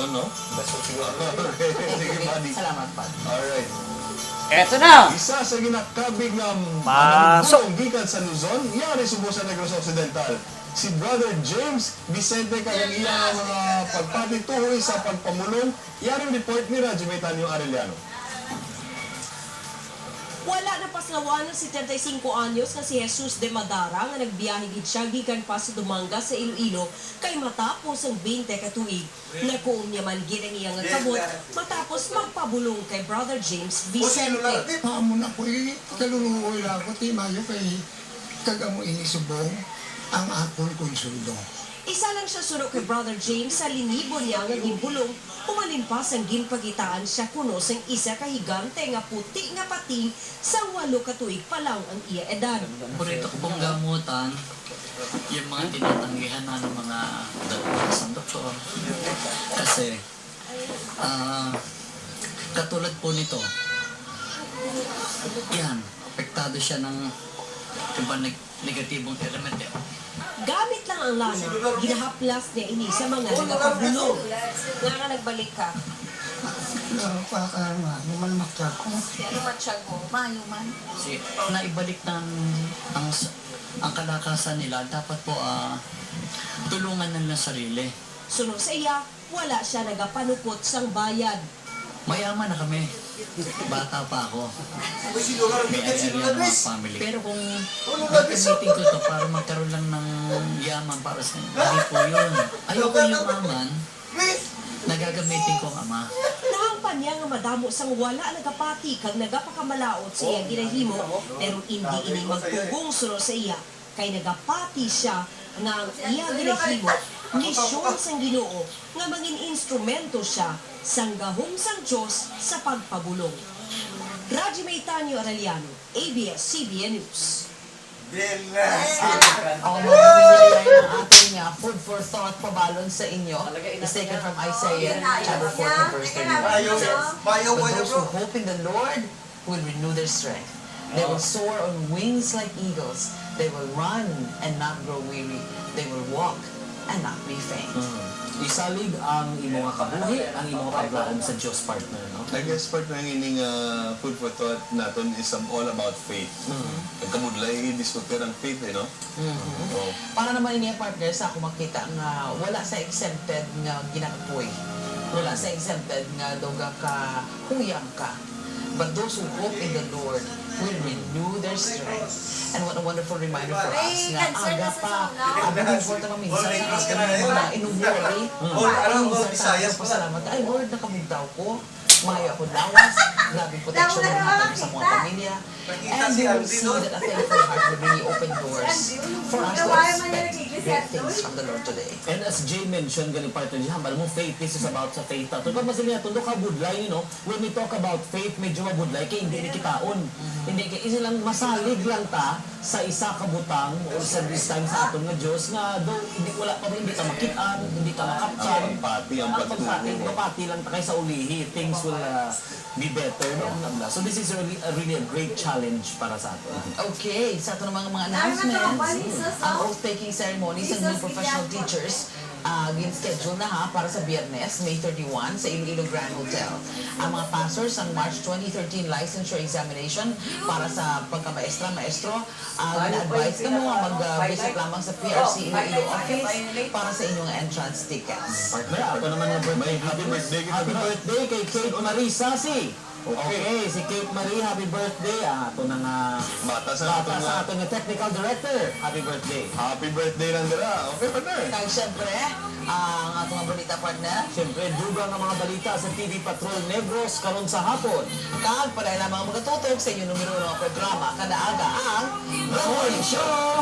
No? Okay, sige, buddy. Salamat, Pad. Alright. Eto na! Isa sa ginakabig ng Pasok! gikan sa Luzon, yari subo sa Negros Occidental. Si Brother James Vicente kayang iya mga pagpatituhoy sa pagpamulong, yari report ni Radyo Metanio Arellano. Wala na paslawan ng 75 anyos na si Jesus de Madara nga nagbiyahe gid siya gikan pa sa Dumanga sa Iloilo kay matapos ang 20 ka tuig. Nakuon niya man gid ang iyang kabot matapos magpabulong kay Brother James Vicente. Paamo na ko kaluluoy lang ko ti mayo kay kagamo ini subong ang akong konsuldo. Isa lang siya suro kay Brother James sa linibo niya nga gibulong umalimpas ang ginpagitaan siya kuno sang isa ka higante nga puti nga pating sa 8 ka tuig pa lang ang iya edad. Purito ko pong gamutan, yung mga tinatanggihan na ng mga sa doktor. Kasi, katulad po nito, yan, apektado siya ng negatibong element. Gamit lang ang lana, ginahaplas niya ini sa mga nagapabulong. Nga nagbalik ka. Pero pa ka nga, naman makta ko. Pero matsyag mo, mayo man. Kasi naibalik ng ang kalakasan nila, dapat po tulungan nila sarili. Sunod sa iya, wala siya nagapanupot sang bayad. Mayaman na kami. Bata pa ako. May ari-arian mga family. Pero kung gagamitin ko to para magkaroon lang ng yaman para sa hindi po yun. Ayoko yumaman, nagagamitin ko ang ama. Nahangpan niya nga madamo sang wala nagapati kag nagapakamalaot sa iyang ginahimo pero hindi ini magpugong sunod sa iya kay nagapati siya nga ang iya ginahimo misyon sang Ginoo nga mangin instrumento siya sang gahom sang Dios sa pagpabulong. Radyo Metanio Arellano, ABS-CBN News. Ang mga pinilay ng ating food for thought pabalon sa inyo is taken from Isaiah chapter 14 verse 31. It says, "But those who hope in the Lord will renew their strength. They will soar on wings like eagles. They will run and not grow weary. They will walk and not be faint." Isalig ang imong kabuhi, ang imong paglaom sa Diyos partner, no? I guess part ng ining food for thought natin is all about faith. Pagkamudlay, diskutir ang faith, no? Oh. Para naman ini partner sa ako makita nga wala sa exempted nga ginakapoy. Wala sa exempted nga doga ka huyang ka. But those who hope in the Lord will renew their strength. And what a wonderful reminder for us nga aga pa abing for ta minsan sa kanimo na inubuhay. Minsan pa salamat ay Lord nakabugtaw ko. Maya ako lawas, grabing protection ng hatag sa mga pamilya. And we will see that a thankful heart will really open doors for us to expect great things from the Lord today. And as Jay mentioned, galing partner niya, hambal mo, faith, this is about sa faith. Pag masabi niya, tundo ka budlay, you know, when we talk about faith, medyo mabudlay, kaya hindi kitaon. Hindi, kaya isa lang, masalig lang ta sa isa kabutang o sa this time sa aton nga Diyos, nga do, hindi wala pa rin, hindi ka makitaan, hindi ka makapchan. Ang pagpati, ang pagpati, pagtubo. mapati lang ta kayo sa ulihi, things will be better. No? So this is really a great challenge para sa atin. Okay, sa ito namang mga announcements, ang oath-taking ceremony sa new professional teachers gin-schedule na para sa Biyernes, May 31 sa Iloilo Grand Hotel. Ang mga passers ang March 2013 licensure examination para sa pagka-maestro, na-advise ka mo mag-visit lamang sa PRC Iloilo office para sa inyong entrance tickets. Partner, ako naman ng birthday. Happy birthday, Happy birthday kay Kate Marie Sasi. Okay, si Kate Marie, happy birthday. Ito na nga Bata sa atin nga. ating technical director. Happy birthday. Happy birthday lang nila. Okay, partner. Kaya siyempre, ang atong balita partner, Siyempre, dugang ang mga balita sa TV Patrol Negros karon sa hapon. kag para na mga magatutok sa inyong numero ng programa kada aga ang The Morning Show!